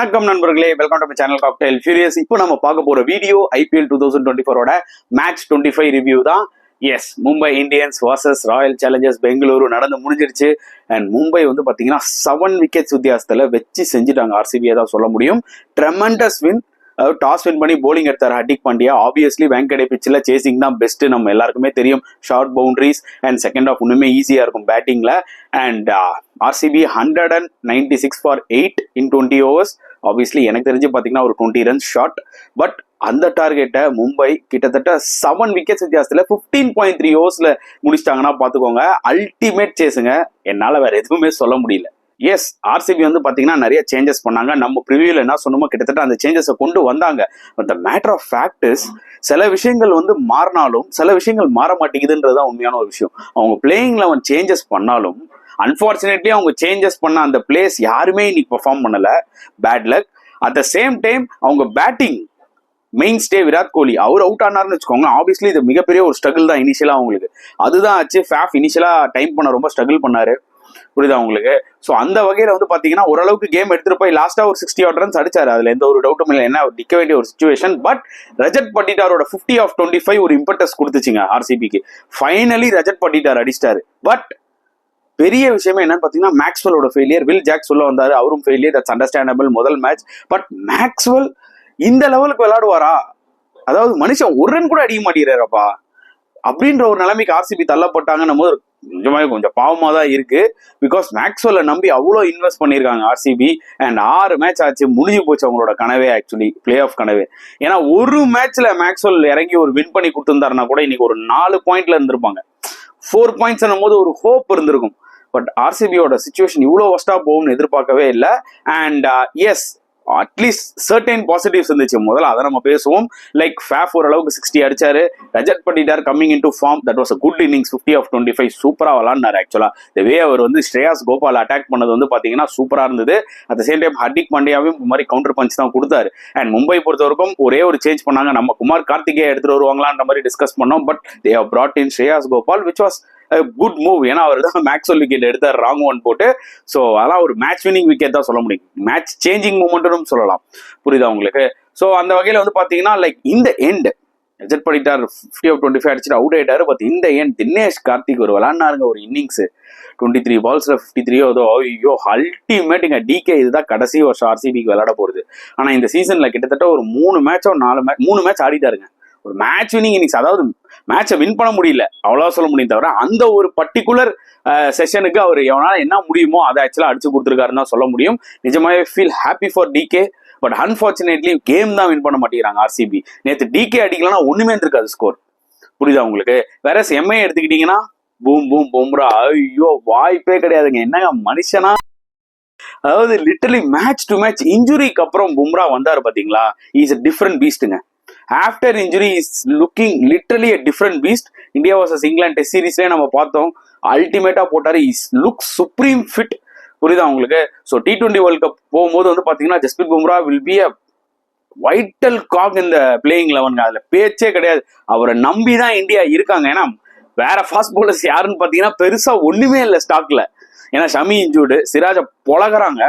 வணக்கம் நண்பர்களே, welcome to my channel cocktail furious. இப்போ நம்ம பார்க்க போற வீடியோ IPL 2024 மேட்ச் 25 ரிவ்யூ தான். Yes, Mumbai Indians versus Royal Challengers Bengaluru நடந்து முடிஞ்சிருச்சு. அண்ட் மும்பை வந்து பாத்தீங்கன்னா 7 விக்கெட்ஸ் வித்தியாசத்துல வச்சு செஞ்சுட்டாங்க. RCB தான் சொல்ல முடியும். Tremendous win. டாஸ் வின் பண்ணி போலிங் எடுத்தார் ஹர்திக் பாண்டியா. ஆப்வியஸ்லி வெங்கடே பிச்சில் சேசிங் தான் பெஸ்ட், நம்ம எல்லாருக்குமே தெரியும். Short boundaries and second half இன்னுமே ஈஸியா இருக்கும் பேட்டிங்ல. And RCB 196 for 8 in 20 overs. Obviously எனக்கு தெரிஞ்சு பார்த்தீங்கன்னா ஒரு 20 runs ஷார்ட். பட் அந்த டார்கெட்டை மும்பை கிட்டத்தட்ட 7 விக்கெட்ஸ் வித்தியாசத்தில் 15.3 ஓவர்ஸ்ல முடிச்சிட்டாங்கன்னா பார்த்துக்கோங்க. அல்டிமேட் சேஸுங்க, என்னால் வேற எதுவுமே சொல்ல முடியல. எஸ், RCB வந்து பாத்தீங்கன்னா நிறைய சேஞ்சஸ் பண்ணாங்க. நம்ம ப்ரிவியூல என்ன சொன்னோமோ கிட்டத்தட்ட அந்த சேஞ்சஸை கொண்டு வந்தாங்க. But the matter of fact is, சில விஷயங்கள் வந்து மாறினாலும் சில விஷயங்கள் மாற மாட்டேங்குதுன்றதுதான் உண்மையான ஒரு விஷயம். அவங்க பிளேயிங்ல அவன் சேஞ்சஸ் பண்ணாலும் அன்பார்ச்சுனேட்லி அவங்க சேஞ்சஸ் பண்ண அந்த பிளேஸ் யாருமே இன்னைக்கு பெர்ஃபார்ம் பண்ணல. Bad luck. At the same time அவங்க batting mainstay Virat Kohli அவர் அவுட் ஆனார்னு வச்சுக்கோங்க. ஆப்வியஸ்லி இது மிகப்பெரிய ஒரு ஸ்ட்ரகிள் தான் இனிஷியலா அவங்களுக்கு. அதுதான் ஆச்சு. ஃபேஃப் இனிஷியலா டைம் பண்ண ரொம்ப ஸ்ட்ரகிள் பண்ணாரு. புரியுதா உங்களுக்கு? ஸோ அந்த வகையில வந்து பாத்தீங்கன்னா ஓரளவுக்கு கேம் எடுத்துட்டு போய் லாஸ்டா ஒரு 60 odd runs அடிச்சாரு. அதுல எந்த ஒரு டவுட்டும் இல்லை. என்ன நிக்க வேண்டிய ஒரு சுச்சுவேஷன். பட் ரஜத் பட்டிட்டாரோட 50 of 25 ஒரு இம்பர்டஸ் கொடுத்துச்சுங்க RCBக்கு. ஃபைனலி ரஜத் பட்டிட்டார் அடிச்சிட்டாரு. பட் பெரிய விஷயமே என்னன்னு பாத்தீங்கன்னா மேக்ஸ்வெலோட ஃபெயிலியர். வில் ஜாக் சொல்ல வந்தாரு, அவரும் ஃபெயிலியர். That's understandable. முதல் மேட்ச். பட் மேக்ஸ்வெல் இந்த லெவலுக்கு விளையாடுவாரா? அதாவது மனுஷன் ஒரு ரன் கூட அடிக்க மாட்டேங்கிறாரப்பா அப்படின்ற ஒரு நிலைமைக்கு RCB தள்ளப்பட்டாங்கன்னும் போது நிஜமாக கொஞ்சம் பாவமா தான் இருக்கு. பிகாஸ் மேக்ஸ்வெல்ல நம்பி அவ்வளோ இன்வெஸ்ட் பண்ணியிருக்காங்க RCB. அண்ட் 6 மேட்ச் ஆச்சு, முடிஞ்சு போச்சு அவங்களோட கனவே. ஆக்சுவலி பிளே ஆஃப் கனவே. ஏன்னா ஒரு மேட்ச்ல மேக்ஸ்வெல் இறங்கி ஒரு வின் பண்ணி கொடுத்துருந்தாருன்னா கூட இன்னைக்கு ஒரு 4 பாயிண்ட்ல இருந்திருப்பாங்க. 4 points போது ஒரு ஹோப் இருந்திருக்கும். பட் RCBயோட சிச்சுவேஷன் இவ்வளோ ஒஸ்டா போகும்னு எதிர்பார்க்கவே இல்லை. And yes, at least certain positives இருந்துச்சு. முதல்ல அதை நம்ம பேசுவோம். லைக் ஃபேஃப் ஓரளவுக்கு 60 அடிச்சாரு. Rajat Patidar coming in to form. That was a good innings. 50 of 25 சூப்பரா விளாண்டாரு. ஆக்சுவலா இந்த வே அவர் வந்து ஸ்ரேயாஸ் கோபால் அட்டாக் பண்ணது வந்து பாத்தீங்கன்னா சூப்பரா இருந்தது. At the same time Hardik பாண்டியாவும் இந்த மாதிரி கவுண்டர் பஞ்ச் தான் கொடுத்தாரு. அண்ட் மும்பை பொறுத்த வரைக்கும் ஒரே ஒரு சேஞ்ச் பண்ணாங்க. நம்ம குமார் கார்த்திகே எடுத்துட்டு வருவாங்களான்ற மாதிரி டிஸ்கஸ் பண்ணோம். But they have brought in Shreyas Gopal, which was good move. ஏன்னா அவர் தான் மேக்ஸ்வெல் விக்கெட் எடுத்தார் ராங் ஒன் போட்டு. ஸோ அதான் ஒரு மேட்ச் வினிங் விக்கெட் தான் சொல்ல முடியும். மேட்ச் சேஞ்சிங் மூமெண்ட்னு சொல்லலாம். புரியுதா உங்களுக்கு? ஸோ அந்த வகையில் வந்து பார்த்தீங்கன்னா லைக் இந்த எண்ட் ரஜத் பட்டிட்டார் 50 of 25 அடிச்சுட்டு அவுட் ஆயிட்டாரு. பட் இந்த எண்ட் தினேஷ் கார்த்திக் ஒரு விளாண்டாருங்க ஒரு இன்னிங்ஸ். 23 balls 53 ஏதோ. ஐயோ, அல்டிமேட்டுங்க. DK இதுதான் கடைசி வருஷம் RCBக்கு விளையாட போறது. ஆனா இந்த சீசன்ல கிட்டத்தட்ட ஒரு 3 மேட்ச் ஆடிட்டாருங்க. ஒரு மேட்ச் வினிங் இன்னிங்ஸ். அதாவது மேட்சை வின் பண்ண முடியல அவ்வளவு சொல்ல முடியும். தவிர அந்த ஒரு பர்டிகுலர் செஷனுக்கு அவர் எவனால என்ன முடியுமோ அதை ஆக்சுவலா அடிச்சு கொடுத்துருக்காருன்னு தான் சொல்ல முடியும். நிஜமாவே feel happy for DK. But unfortunately game தான் வின் பண்ண மாட்டேங்கிறாங்க RCB. நேற்று DK அடிக்கலன்னா ஒண்ணுமே இருக்காது ஸ்கோர். புரியுதா உங்களுக்கு? வேற MI எடுத்துக்கிட்டீங்கன்னா பூம் பூம் பும்ரா. ஐயோ, வாய்ப்பே கிடையாதுங்க. என்னங்க மனுஷனா? அதாவது லிட்டரலி மேட்ச் டு மேட்ச் இன்ஜுரிக்கு அப்புறம் பும்ரா வந்தாரு பாத்தீங்களா? இஸ் a different beastங்க. After injury is looking literally a different beast. India versus England test சீரீஸ்லேயே நம்ம பார்த்தோம். அல்டிமேட்டா போட்டாரு. Is look supreme fit. புரியுதா உங்களுக்கு? ஸோ T20 வேர்ல்ட் கப் போகும்போது வந்து பாத்தீங்கன்னா Jasprit Bumrah will be a vital cog இந்த பிளேயிங் 11. அதுல பேச்சே கிடையாது. அவரை நம்பி தான் இந்தியா இருக்காங்க. ஏன்னா வேற ஃபாஸ்ட் பவுலர்ஸ் யாருன்னு பாத்தீங்கன்னா பெருசா ஒண்ணுமே இல்லை ஸ்டாக்ல. ஏன்னா ஷமி இன்ஜூர்டு, சிராஜ பொழகிறாங்க,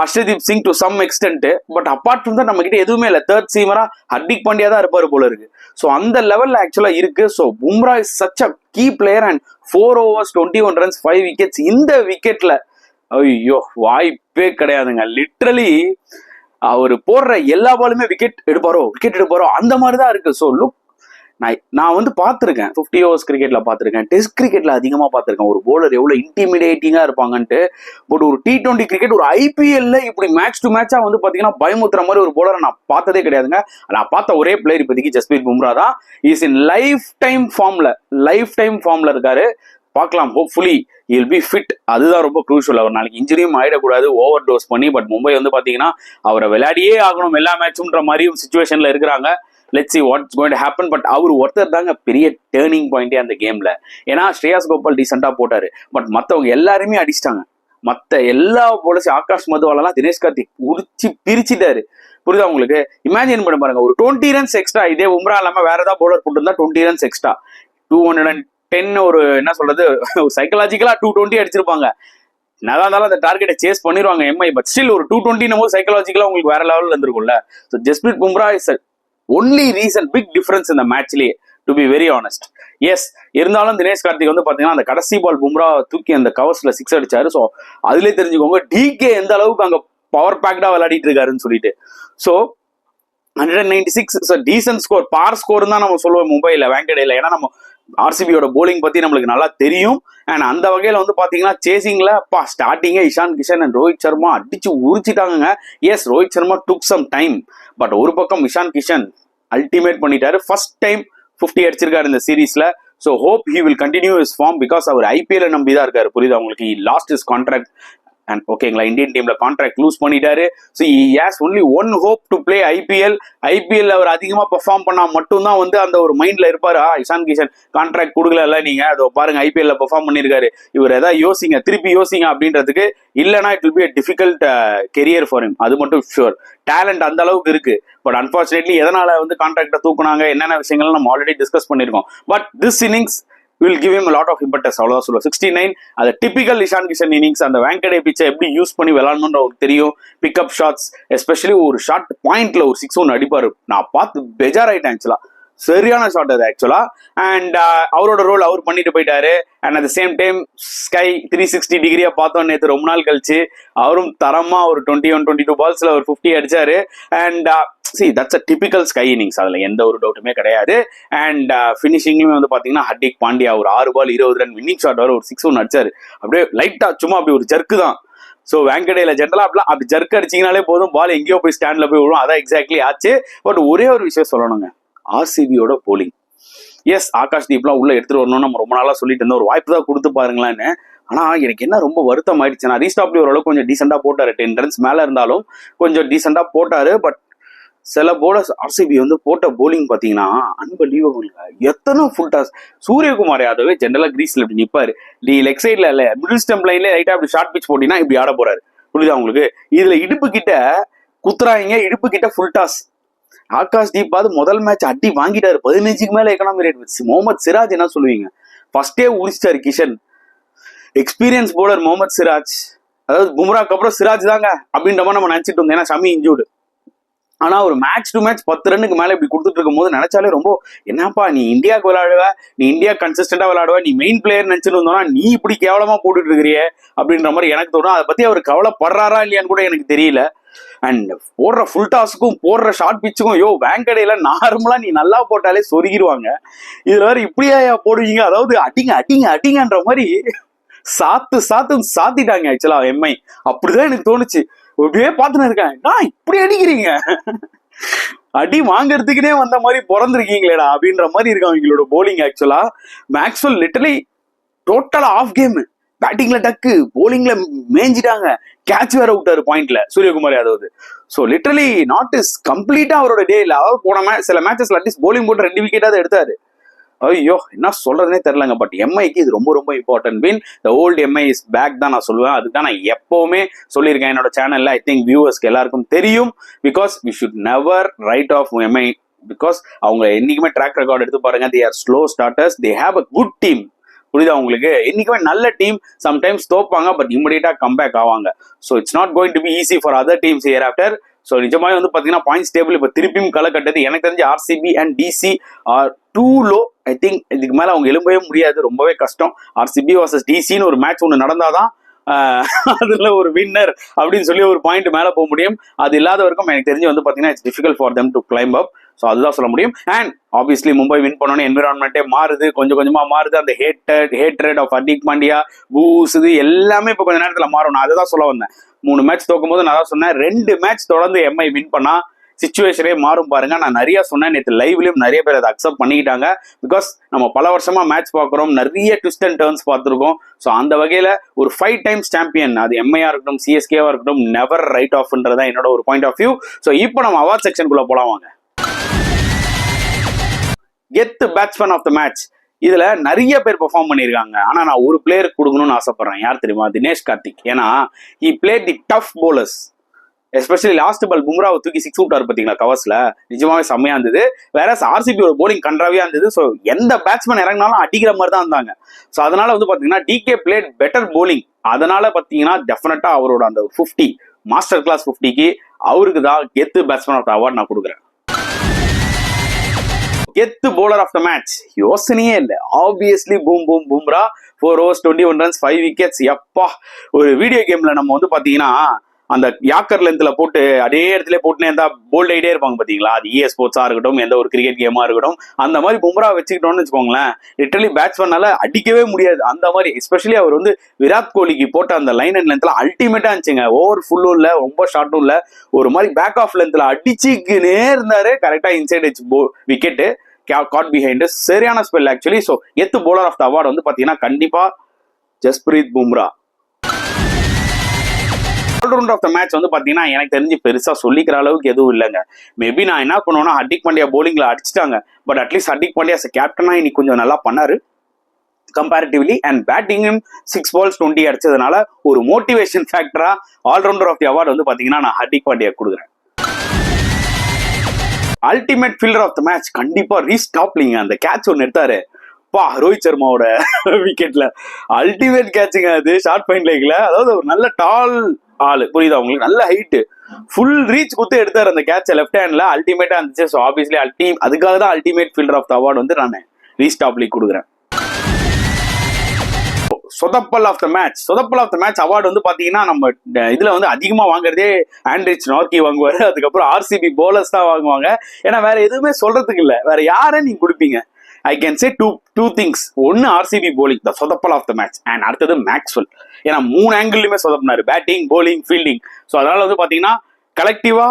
Arshdeep Singh to some extent. But apart from தான் நம்ம கிட்ட எதுவுமே இல்லை. தேர்ட் சீமரா ஹர்திக் பாண்டியா தான் இருப்பாரு போல இருக்கு. ஸோ அந்த லெவல்ல ஆக்சுவலா இருக்கு. So Bumrah is such a key player. And 4 overs 21 runs 5 wickets. இந்த விக்கெட்ல ஐயோ வாய்ப்பே கிடையாதுங்க. லிட்ரலி அவர் போடுற எல்லா பாலுமே விக்கெட் எடுப்பாரோ அந்த மாதிரிதான் இருக்கு. ஸோ லுக், நான் வந்து பார்த்துருக்கேன் 50 overs கிரிக்கெட்ல பார்த்துருக்கேன், டெஸ்ட் கிரிக்கெட்ல அதிகமாக பார்த்துருக்கேன் ஒரு போலர் எவ்வளோ இன்டிமிடேட்டிங்கா இருப்பாங்கன்ட்டு. பட் ஒரு T20 கிரிக்கெட், ஒரு IPLல இப்படி மேட்ச் டு மேட்சா வந்து பாத்தீங்கன்னா பயமுத்துற மாதிரி ஒரு போலரை நான் பார்த்ததே கிடையாதுங்க. நான் பார்த்த ஒரே பிளேயர் இப்போதைக்கு ஜஸ்பிரித் பும்ரா தான். இஸ் இன் லைஃப் டைம் ஃபார்ம்ல இருக்காரு. பார்க்கலாம். Hopefully he'll be fit. அதுதான் ரொம்ப க்ரூஷியல். அவர் நாளைக்கு இன்ஜுரியும் ஆயிடக்கூடாது ஓவர் டோஸ் பண்ணி. பட் மும்பை வந்து பாத்தீங்கன்னா அவரை விளையாடியே ஆகணும் எல்லா மேட்சும்ன்ற மாதிரி சுச்சுவேஷன்ல இருக்கிறாங்க. Let's see what's going to happen. But அவர் ஒருத்தர் தாங்க பெரிய டேர்னிங் பாயிண்டே அந்த கேம்ல. ஏன்னா ஸ்ரேயாஸ் கோபால் டீசெண்டா போட்டாரு. பட் மற்றவங்க எல்லாருமே அடிச்சிட்டாங்க. மற்ற எல்லா போலர்ஸும் ஆகாஷ் மதுவாலெல்லாம் தினேஷ் கார்த்திக் பிரிச்சுட்டாரு. புரியுதா உங்களுக்கு? இமேஜின் பண்ண பாருங்க, ஒரு 20 runs எக்ஸ்ட்ரா இதே உம்ரா இல்லாம வேற ஏதாவது போலர் போட்டுருந்தா 20 runs எக்ஸ்ட்ரா 210 ஒரு என்ன சொல்றது சைக்கலாஜிக்கலா 220 அடிச்சிருப்பாங்க. நல்லா இருந்தாலும் அந்த டார்கெட்டை சேஸ் பண்ணிடுவாங்க எம்ஐ. பட் ஸ்டில் ஒரு 220 போது சைக்கலாஜிக்கலா உங்களுக்கு வேற லெவலில் இருந்திருக்கும்ல. So Jasprit Bumrah is only reason, big difference இந்த மேட்ச்லயே, to be very honest. Yes, இருந்தாலும் தினேஷ் கார்த்திக் வந்து பாத்தீங்கன்னா அந்த கடைசி பால் பும்ரா தூக்கி அந்த கவர்ஸ்ல 6 அடிச்சாரு. ஸோ அதுலயே தெரிஞ்சுக்கோங்க டிகே எந்த அளவுக்கு அங்க பவர் பேக்டா விளையாடிட்டு இருக்காருன்னு சொல்லிட்டு. ஸோ 196 டீசன்ட் ஸ்கோர், பார் ஸ்கோர் தான் நம்ம சொல்லுவோம் மும்பைல, வேங்கடேல. ஏன்னா நம்ம ஆர்சிபியோட போலிங் பத்தி நம்மளுக்கு நல்லா தெரியும். அண்ட் அந்த வகையில வந்து பாத்தீங்கன்னா சேசிங்ல ஸ்டார்டிங்கே இஷான் கிஷன் அண்ட் ரோஹித் சர்மா அடிச்சு உரிச்சிட்டாங்க. Yes, Rohit Sharma took some time, but ஒரு பக்கம் இஷான் கிஷன் அல்டிமேட் பண்ணிட்டாரு. ஃபர்ஸ்ட் டைம் 50 அடிச்சிருக்காரு இந்த சீரீஸ்ல. So hope he will continue his form, because அவர் ஐபிஎல் நம்பி தான் இருக்காரு. புரியுது உங்களுக்கு? லாஸ்ட் இஸ் கான்ட்ராக்ட் அண்ட் ஓகேங்களா, இந்தியன் டீம்ல கான்ட்ராக்ட் லூஸ் பண்ணிட்டாரு. So he has only one hope to play IPL அவர் அதிகமா பெர்ஃபார்ம் பண்ணா மட்டும்தான் வந்து அந்த ஒரு மைண்ட்ல இருப்பாரு. இஷான் கிஷன் கான்ட்ராக்ட் கொடுக்கல நீங்க, அதோ பாருங்க ஐபிஎல்ல பெர்ஃபார்ம் பண்ணிருக்காரு, இவர் ஏதாவது யோசிங்க, திருப்பி யோசிங்க அப்படின்றதுக்கு. இல்லைனா it will be a difficult career for him, அது மட்டும் ஷுர். டேலண்ட் அந்த அளவுக்கு இருக்கு. பட் அன்பார்ச்சுனேட்லி எதனால வந்து கான்ட்ராக்டை தூக்குனாங்க, என்னென்ன விஷயங்கள் நம்ம ஆல்ரெடி டிஸ்கஸ் பண்ணிருக்கோம். But this innings will give him a lot of impetus. அவ்வளவுதான் சொல்லுவோம். 69 அது டிபிக்கல் இஷான் கிஷன் இன்னிங்ஸ். அந்த வேங்கடே பிச்சை எப்படி யூஸ் பண்ணி விளையாடணும்ன்ற ஒரு தெரியும். பிக்அப் ஷாட்ஸ், எஸ்பெஷலி ஒரு ஷாட் பாயிண்ட்ல ஒரு 6 ஒன்று அடிப்பாரு. நான் பார்த்து பெஜாராயிட்டேன் ஆக்சுவலா. சரியான ஷாட் அது ஆக்சுவலா. அண்ட் அவரோட ரோல் அவர் பண்ணிட்டு போயிட்டாரு. And at the same time sky 360 டிகிரியா பார்த்தோம் நேற்று ரொம்ப நாள் கழிச்சு. அவரும் தரமா ஒரு 21-22 பால்ஸ்ல ஒரு 50 அடிச்சாரு. And see that's a typical sky innings, அதுல எந்த ஒரு டவுட்டுமே கிடையாது. அண்ட் ஃபினிஷிங்லயுமே வந்து பாத்தீங்கன்னா ஹர்திக் பாண்டியா ஒரு 6 பால் 20 ரன் வின்னிங் ஷாட் வர ஒரு 6 ஒன்று அடிச்சாரு. அப்படியே லைட்டா சும்மா அப்படி ஒரு ஜர்க்கு தான். ஸோ வேங்கடேல ஜென்ரலா அப்படிலாம் அப்படி ஜர்க் அடிச்சிங்கனாலே போதும், பால் எங்கேயோ போய் ஸ்டாண்ட்ல போய் விழும். அதான் எக்ஸாக்ட்லி ஆச்சு. பட் ஒரே ஒரு விஷயம் சொல்லணுங்க, ஆர்சிபியோட போலிங். எஸ், ஆகாஷ் தீப்லாம் உள்ள எடுத்துட்டு வரணும்னு நம்ம ரொம்ப நாளா சொல்லிட்டு இருந்தோம், ஒரு வாய்ப்பு தான் கொடுத்து பாருங்களான்னு. ஆனா எனக்கு என்ன ரொம்ப வருத்தம் ஆயிடுச்சுன்னா, ரீஸ்டாப்லி ஓரளவுக்கு கொஞ்சம் டீசெண்டா போட்டாரு, 10 ரன்ஸ் மேல இருந்தாலும் கொஞ்சம் டீசெண்டா போட்டாரு. பட் சில போலர்ஸ் ஆர்சிபி வந்து போட்ட போலிங் பாத்தீங்கன்னா அன்பலீவபிள். எத்தனை ஃபுல் டாஸ். சூரியகுமார் யாதவே ஜென்ரலா கிரீஸ்ல இப்படி நிப்பாரு, லெக் சைட்ல இல்ல மிடில் ஸ்டம்ப் லைன்ல ரைட்டா அப்படி ஷார்ட் பிச் போட்டீங்கன்னா இப்படி ஆட போறாரு. புரியுதா உங்களுக்கு? இதுல இடுப்பு கிட்ட குத்துறாங்க, இடுப்பு கிட்ட ஃபுல் டாஸ். ஆகாஷ் தீப் முதல் மேட்ச் அடி வாங்கிட்டாரு, 15க்கு மேல எக்கனாமி ரேட். முகமது சிராஜ் என்ன சொல்லுவீங்க? ஃபர்ஸ்டே உரிச்சிட்டாரு கிஷன். எக்ஸ்பீரியன்ஸ் போலர் முகமது சிராஜ், அதாவது பும்ராக்கு அப்புறம் சிராஜ் தாங்க அப்படின்ற மாதிரி நம்ம நினைச்சிட்டு இருந்தோம். ஏன்னா ஷமி இன்ஜூர்டு. ஆனா ஒரு மேட்ச் டு மேட்ச் 10 ரன்னுக்கு மேல இப்படி கொடுத்துட்டு இருக்கும் போது நினைச்சாலே ரொம்ப என்னப்பா, நீ இந்தியாவுக்கு விளையாடுவ, நீ இந்தியா கன்சிஸ்டண்டா விளையாடுவ, நீ மெயின் பிளேயர் நினைச்சிட்டு இருந்தோம்னா நீ இப்படி கேவலமா போட்டுட்டு இருக்கிறியே அப்படின்ற மாதிரி எனக்கு தோணும். அதை பத்தி அவர் கவலைப்படுறாரா இல்லையான்னு கூட எனக்கு தெரியல. அண்ட் போடுற ஃபுல் டாஸுக்கும் போடுற ஷார்ட் பிச்சுக்கும், வேங்கடையில நார்மலா நீ நல்லா போட்டாலே சொருகிடுவாங்க, இதுல வேற இப்படியா போடுவீங்க? அதாவது அடிங்க அடிங்க அடிங்கன்ற மாதிரி சாத்திட்டாங்க ஆக்சுவலா எம்ஐ. அப்படிதான் எனக்கு தோணுச்சு. அப்படியே பார்த்துன்னு இருக்கேன், நான் இப்படி அடிக்கிறீங்க, அடி வாங்கறதுக்குனே வந்த மாதிரி பிறந்திருக்கீங்களேடா அப்படின்ற மாதிரி இருக்கு அவங்களோட போலிங். ஆக்சுவலா மேக்ஸ்வெல் லிட்டரலி டோட்டலா ஆஃப் கேம். பேட்டிங்ல டக்கு, போலிங்ல மேஞ்சிட்டாங்க, கேட்ச் வேற விட்டாரு பாயிண்ட்ல Suryakumar Yadav. So literally not is கம்ப்ளீட்டா அவரோட டே இல்லை. அதாவது போன சில மேட்சஸ்ல அட்லீஸ்ட் போலிங் போட்டு 2 விக்கெட்டாவது எடுத்தாரு. ஐயோ என்ன சொல்றதுனே தெரியலங்க. பட் எம்ஐக்கு இது ரொம்ப ரொம்ப important win. The old MI is back தான் நான் சொல்லுவேன். அதுதான் நான் எப்பவுமே சொல்லியிருக்கேன் என்னோட சேனல்ல. ஐ திங்க் வியூவர்ஸ்க்கு எல்லாருக்கும் தெரியும். Because we should never write off MI. Because அவங்க என்னைக்குமே ட்ராக் ரெக்கார்ட் எடுத்து பாருங்க, they are slow starters, they have a good team. புரியுதா உங்களுக்கு? என்னைக்குமே நல்ல டீம் சம்டைம்ஸ் தோப்பாங்க, பட் இமிடியேட்டா கம்பேக் ஆவாங்க. So it's not going to be easy for other teams hereafter. ஸோ நிஜமாவே வந்து பாத்தீங்கன்னா பாயிண்ட்ஸ் டேபிள் இப்போ திருப்பியும் களை கட்டது. எனக்கு தெரிஞ்சு RCB and DC are too low. I think இதுக்கு மேல அவங்க எழும்பவே முடியாது, ரொம்பவே கஷ்டம். ஆர்சிபி வர்சஸ் டிசின்னு ஒரு மேட்ச் ஒன்று நடந்தாதான் அதுல ஒரு வின்னர் அப்படின்னு சொல்லி ஒரு பாயிண்ட் மேல போக முடியும். அது இல்லாத வரைக்கும் எனக்கு தெரிஞ்சு வந்து பாத்தீங்கன்னா it's difficult for them to claim up. So அதுதான் சொல்ல முடியும். அண்ட் ஆப்வியஸ்லி மும்பை வின் பண்ணோன்னே என்விரான்மெண்ட்டே மாறுது, கொஞ்சம் கொஞ்சமா மாறுது. அந்த ஹேட்ரட் ஆஃப் ஹர்திக் பாண்டியா, பூஸ், இது எல்லாமே இப்போ கொஞ்சம் நேரத்தில் மாறும். நான் அதை தான் சொல்ல வந்தேன். 3 மேட்ச் தோக்கும் போது நான் தான் சொன்னேன், 2 மேட்ச் தொடர்ந்து எம்ஐ வின் பண்ணா சிச்சுவேஷனே மாறும் பாருங்க. நான் நிறைய சொன்னேன், நேற்று லைவ்லயும் நிறைய பேர் அதை அக்செப்ட் பண்ணிக்கிட்டாங்க. பிகாஸ் நம்ம பல வருஷமா மேட்ச் பார்க்குறோம், நிறைய ட்விஸ்ட் அண்ட் டர்ன்ஸ் பார்த்துருக்கோம். ஸோ அந்த வகையில ஒரு 5 டைம்ஸ் சாம்பியன், அது எம்ஐயா இருக்கட்டும் சிஎஸ்கேவா இருக்கட்டும், நெவர் ரைட் ஆஃப்ன்றதான் என்னோட ஒரு பாயிண்ட் ஆஃப் வியூ. ஸோ இப்போ நம்ம அவார்ட் செக்ஷனுக்குள்ள போலாம் வாங்க. கெத் பேட்ஸ்மேன் ஆஃப் த மேட்ச். இதுல நிறைய பேர் பெர்ஃபார்ம் பண்ணியிருக்காங்க. ஆனா நான் ஒரு பிளேயருக்கு கொடுக்கணும்னு ஆசைப்படுறேன். யார் தெரியுமா? தினேஷ் கார்த்திக். ஏன்னா he played the tough bowlers. Especially last ball பும்ராவை தூக்கி 6 விட்டாரு பாத்தீங்களா கவர்ஸ்ல, நிஜமாவே செம்மையா இருந்தது. வேற ஆர்சிபி ஒரு போலிங் கன்றாவியா இருந்தது. ஸோ எந்த பேட்ஸ்மேன் இறங்கினாலும் அடிக்கிற மாதிரி தான் இருந்தாங்க. ஸோ அதனால வந்து பாத்தீங்கன்னா டிகே பிளேட் பெட்டர் போலிங். அதனால பாத்தீங்கன்னா டெஃபினட்டா அவரோட அந்த 50 மாஸ்டர் கிளாஸ் 50க்கு அவருக்கு தான் கெத்து பேட்ஸ்மேன் ஆஃப் த அவார்ட் நான் கொடுக்குறேன். கெத்து bowler ஆஃப் த மேட்ச் யோசனையே இல்லை, obviously Bumrah. 4 overs 21 runs 5 wickets. எப்பா ஒரு வீடியோ கேம்ல நம்ம வந்து பாத்தீங்கன்னா அந்த யாக்கர் லென்த்ல போட்டு அதே இடத்துல போட்டுனே இருந்தா போல்ட் ஆகிட்டே இருப்பாங்க பாத்தீங்களா, அது EA ஸ்போர்ட்ஸா இருக்கட்டும், எந்த ஒரு கிரிக்கெட் கேமா இருக்கட்டும், அந்த மாதிரி பும்ரா வச்சுக்கிட்டோம்னு வச்சுக்கோங்களேன், லிட்டரலி பேட்ஸ்மேனால அடிக்கவே முடியாது. அந்த மாதிரி எஸ்பெஷலி அவர் வந்து விராட் கோலிக்கு போட்ட அந்த லைன் அண்ட் லென்த்ல அல்டிமேட்டா இருந்துச்சுங்க. ஓவர் ஃபுல்லும் இல்ல, ரொம்ப ஷார்ட்டும் இல்ல, ஒரு மாதிரி பேக் ஆஃப் லென்த்ல அடிச்சுக்கினே இருந்தாரு. கரெக்டா inside edge wicket caught behind. சரியான ஸ்பெல் ஆக்சுவலி. ஸோ எத்து bowler ஆஃப் த அவார்டு வந்து பாத்தீங்கன்னா கண்டிப்பா Jasprit Bumrah. Allrounder of the match வந்து பாத்தீங்கன்னா எனக்கு தெரிஞ்சு பெருசா சொல்லிக்கிற அளவுக்கு எதுவும் இல்லைங்க. மேபி நான் என்ன பண்ணுவேன்னா ஹர்திக் பாண்டியா போலிங்ல அடிச்சிட்டாங்க, பட் அட்லீஸ்ட் ஹர்திக் பாண்டியா கேப்டனா இன்னைக்கு கொஞ்சம் நல்லா பண்ணாரு கம்பேரிட்டிவ்லி. அண்ட் பேட்டிங்கும் 6 balls 20 அடிச்சதுனால ஒரு மோட்டிவேஷன் ஃபேக்டரா ஆல்ரவுண்டர் ஆஃப் தி அவார்டு வந்து பாத்தீங்கன்னா நான் ஹர்திக் பாண்டியா கொடுக்குறேன். Ultimate fielder of the match கண்டிப்பா ரீஸ் டாப்லிங்க. அந்த கேட்ச் ஒன்னு எடுத்தாரு ரோஹித் சர்மாவோட விக்கெட்ல, அல்டிமேட் கேட்சுங்க அது, ஷார்ட் பாயிண்ட் லைக்ல. அதாவது ஒரு நல்ல டால் ஆளு, புரியுதா உங்களுக்கு, நல்ல ஹைட், ஃபுல் ரீச் குத்து எடுத்தாரு அந்த கேட்ச லெஃப்ட் ஹேண்ட்ல, அல்டிமேட்டா இருந்துச்சு. ஸோ ஆப்வியஸ்லி அதுக்காக தான் ultimate fielder of the award வந்து நான் ரீஸ் டாப்லி கொடுக்குறேன். சொதப்பல் ஆஃப் த மேட்ச் அவார்டு வந்து பாத்தீங்கன்னா நம்ம இதுல வந்து அதிகமா வாங்குறதே ஆண்ட்ரிச் நார்கி வாங்குவாரு, அதுக்கப்புறம் ஆர்சிபி போலர்ஸ் தான் வாங்குவாங்க. ஏன்னா வேற எதுவுமே சொல்றதுக்கு இல்ல, வேற யாரை நீங்க கொடுப்பீங்க? I can say two things. ஒன்னு ஆர்சிபி போலிங் த சொதப்பல் ஆஃப் த மேட்ச், அண்ட் அடுத்தது மேக்ஸ்வெல். ஏன்னா 3 ஆங்கிள்லயுமே சொதப்பினாரு, பேட்டிங், போலிங், ஃபீல்டிங். ஸோ அதனால வந்து பாத்தீங்கன்னா கலெக்டிவா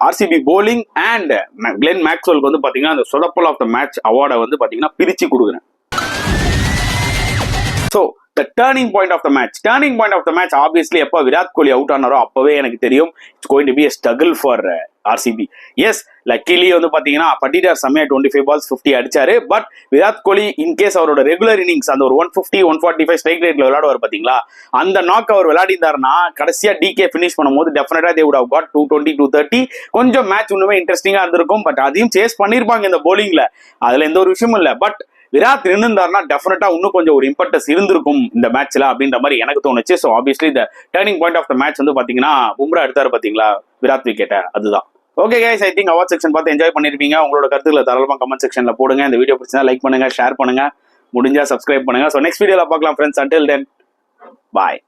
ஆர்சிபி போலிங் அண்ட் கிளென் மேக்ஸ்வெல்க்கு வந்து பாத்தீங்கன்னா அந்த சொதப்பல் ஆஃப் த மேட்ச் அவார்டை வந்து பாத்தீங்கன்னா பிரிச்சு கொடுக்குறேன். So the turning point of the match obviously எப்ப விராட் கோலி அவுட் ஆனாரோ அப்பவே எனக்கு தெரியும் it's going to be a struggle for RCB. Yes, luckily வந்து பாத்தீங்கன்னா பட்டிடார் செம்மையா 25 balls 50 அடிச்சாரு. பட் விராட் கோலி இன்கேஸ் அவரோட ரெகுலர் இன்னிங்ஸ் அந்த ஒரு 150 145 ஸ்ட்ரைக் ரேட்ல விளையாடுவார் பாத்தீங்களா, அந்த நாக் அவர் விளையாடிந்தாருன்னா கடைசியா டிகே ஃபினிஷ் பண்ணும்போது டெஃபினட்டா they would have got 220 230. கொஞ்சம் மேட்ச் இன்னுமே இன்ட்ரெஸ்டிங்கா இருந்திருக்கும். பட் அதையும் சேஸ் பண்ணிருப்பாங்க இந்த போலிங்ல, அதுல எந்த ஒரு விஷயமும் இல்ல. பட் விராட் இருந்தாருன்னா டெஃபினட்டா இன்னும் கொஞ்சம் ஒரு இம்பார்ட்டன்ஸ் இருந்திருக்கும் இந்த மேட்ச்ல அப்படின்ற மாதிரி எனக்கு தோணுச்சு. ஸோ ஆப்வியஸ்லி இந்த turning point of the match வந்து பாத்தீங்கன்னா பும்ரா எடுத்தாரு பாத்தீங்களா விராட் விக்கெட்டை, அதுதான். Okay guys, I think award section பார்த்து என்ஜாய் பண்ணிருப்பீங்க. உங்களோட கருத்துக்களை தாராளமா கமெண்ட் செக்ஷன்ல போடுங்க. இந்த வீடியோ பிடிச்சா லைக் பண்ணுங்க, ஷேர் பண்ணுங்க, முடிஞ்சா சப்ஸ்கிரைப் பண்ணுங்க. ஸோ நெக்ஸ்ட் வீடியோல பார்க்கலாம் ஃப்ரெண்ட்ஸ். அன்டில் தென் பாய்.